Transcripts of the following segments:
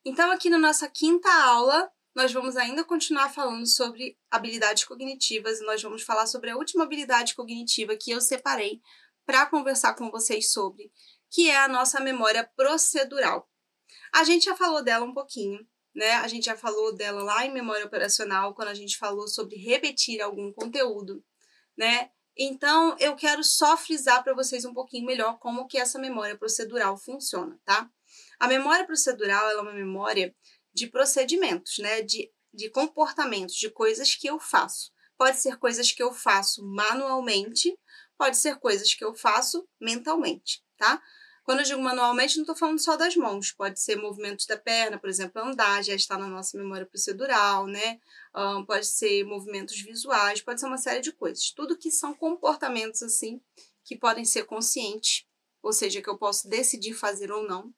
Então, aqui na nossa quinta aula, nós vamos ainda continuar falando sobre habilidades cognitivas e nós vamos falar sobre a última habilidade cognitiva que eu separei para conversar com vocês sobre, que é a nossa memória procedural. A gente já falou dela um pouquinho, né? A gente já falou dela lá em memória operacional, quando a gente falou sobre repetir algum conteúdo, né? Então, eu quero só frisar para vocês um pouquinho melhor como que essa memória procedural funciona, tá? A memória procedural ela é uma memória de procedimentos, né? De comportamentos, de coisas que eu faço. Pode ser coisas que eu faço manualmente, pode ser coisas que eu faço mentalmente, tá? Quando eu digo manualmente, não estou falando só das mãos. Pode ser movimentos da perna, por exemplo, andar, já está na nossa memória procedural, né? Pode ser movimentos visuais, pode ser uma série de coisas. Tudo que são comportamentos, assim, que podem ser conscientes, ou seja, que eu posso decidir fazer ou não,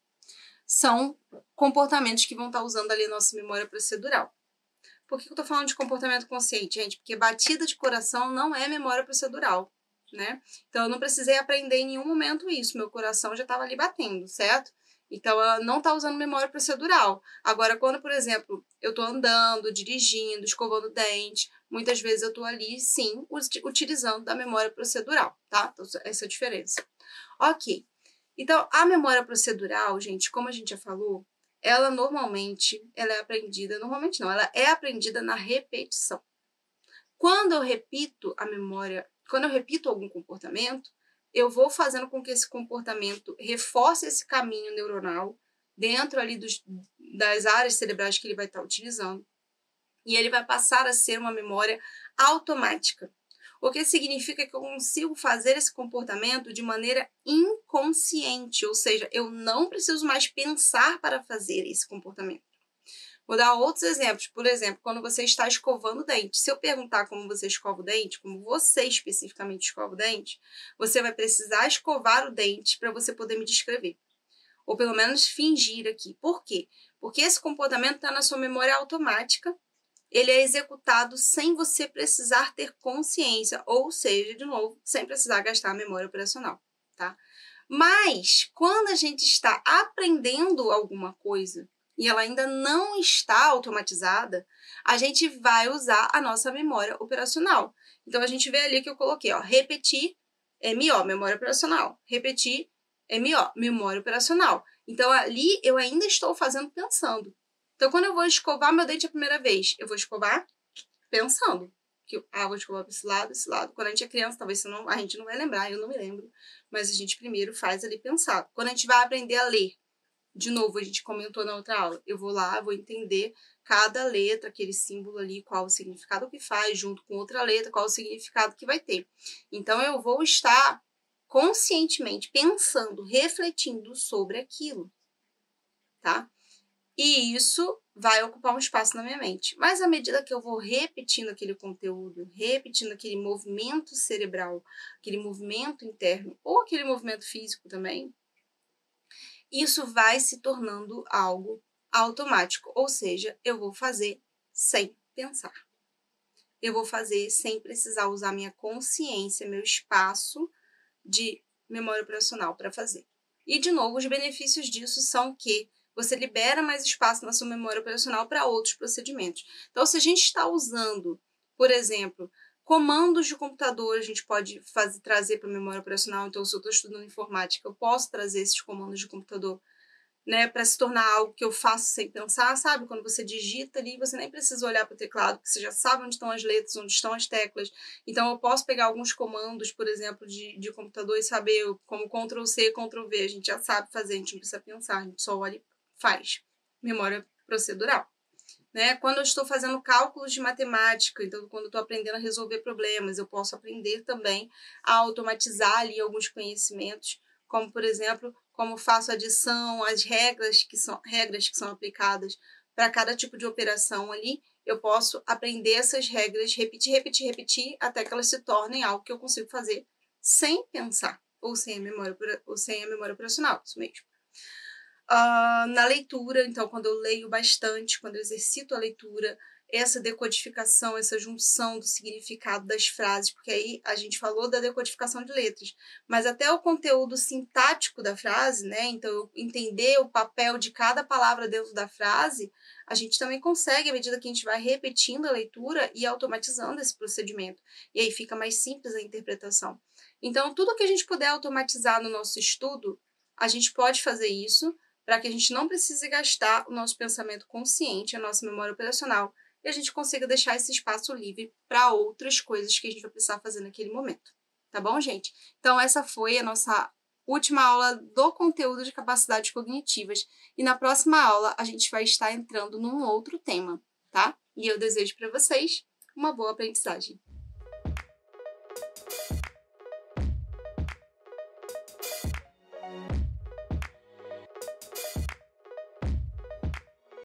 são comportamentos que vão estar usando ali a nossa memória procedural. Por que eu estou falando de comportamento consciente, gente? Porque batida de coração não é memória procedural, né? Então, eu não precisei aprender em nenhum momento isso. Meu coração já estava ali batendo, certo? Então, ela não está usando memória procedural. Agora, quando, por exemplo, eu estou andando, dirigindo, escovando dente, muitas vezes eu estou ali, sim, utilizando da memória procedural, tá? Então, essa é a diferença. Ok. Então, a memória procedural, gente, como a gente já falou, ela é aprendida, normalmente não, ela é aprendida na repetição. Quando eu repito a memória, quando eu repito algum comportamento, eu vou fazendo com que esse comportamento reforce esse caminho neuronal dentro ali das áreas cerebrais que ele vai estar utilizando. E ele vai passar a ser uma memória automática. O que significa que eu consigo fazer esse comportamento de maneira inconsciente, ou seja, eu não preciso mais pensar para fazer esse comportamento. Vou dar outros exemplos. Por exemplo, quando você está escovando o dente. Se eu perguntar como você escova o dente, como você especificamente escova o dente, você vai precisar escovar o dente para você poder me descrever. Ou pelo menos fingir aqui. Por quê? Porque esse comportamento está na sua memória automática. Ele é executado sem você precisar ter consciência, ou seja, de novo, sem precisar gastar a memória operacional, tá? Mas, quando a gente está aprendendo alguma coisa e ela ainda não está automatizada, a gente vai usar a nossa memória operacional. Então, a gente vê ali que eu coloquei, ó, repetir, MO, memória operacional. Repetir, MO, memória operacional. Então, ali eu ainda estou fazendo pensando. Então, quando eu vou escovar meu dente a primeira vez, eu vou escovar pensando. Que, vou escovar para esse lado, esse lado. Quando a gente é criança, talvez a gente não vai lembrar, eu não me lembro. Mas a gente primeiro faz ali pensar. Quando a gente vai aprender a ler, de novo, a gente comentou na outra aula, eu vou lá, vou entender cada letra, aquele símbolo ali, qual o significado que faz, junto com outra letra, qual o significado que vai ter. Então, eu vou estar conscientemente pensando, refletindo sobre aquilo, tá? E isso vai ocupar um espaço na minha mente. Mas à medida que eu vou repetindo aquele conteúdo, repetindo aquele movimento cerebral, aquele movimento interno, ou aquele movimento físico também, isso vai se tornando algo automático. Ou seja, eu vou fazer sem pensar. Eu vou fazer sem precisar usar minha consciência, meu espaço de memória operacional para fazer. E, de novo, os benefícios disso são que você libera mais espaço na sua memória operacional para outros procedimentos. Então, se a gente está usando, por exemplo, comandos de computador, a gente pode trazer para a memória operacional. Então, se eu estou estudando informática, eu posso trazer esses comandos de computador, né, para se tornar algo que eu faço sem pensar, sabe? Quando você digita ali, você nem precisa olhar para o teclado, porque você já sabe onde estão as letras, onde estão as teclas. Então, eu posso pegar alguns comandos, por exemplo, de computador e saber como Ctrl+C, Ctrl+V. A gente já sabe fazer, a gente não precisa pensar, a gente só olha e faz. Memória procedural. Né? Quando eu estou fazendo cálculos de matemática, então quando eu estou aprendendo a resolver problemas, eu posso aprender também a automatizar ali alguns conhecimentos, como, por exemplo, como faço adição, as regras que são aplicadas para cada tipo de operação ali, eu posso aprender essas regras, repetir, até que elas se tornem algo que eu consigo fazer sem pensar, ou sem a memória operacional, isso mesmo. Na leitura, então, quando eu leio bastante, quando eu exercito a leitura, essa decodificação, essa junção do significado das frases, porque aí a gente falou da decodificação de letras, mas até o conteúdo sintático da frase, né? Então, entender o papel de cada palavra dentro da frase, a gente também consegue, à medida que a gente vai repetindo a leitura e automatizando esse procedimento. E aí fica mais simples a interpretação. Então, tudo que a gente puder automatizar no nosso estudo, a gente pode fazer isso para que a gente não precise gastar o nosso pensamento consciente, a nossa memória operacional, e a gente consiga deixar esse espaço livre para outras coisas que a gente vai precisar fazer naquele momento. Tá bom, gente? Então, essa foi a nossa última aula do conteúdo de capacidades cognitivas. E na próxima aula, a gente vai estar entrando num outro tema, tá? E eu desejo para vocês uma boa aprendizagem.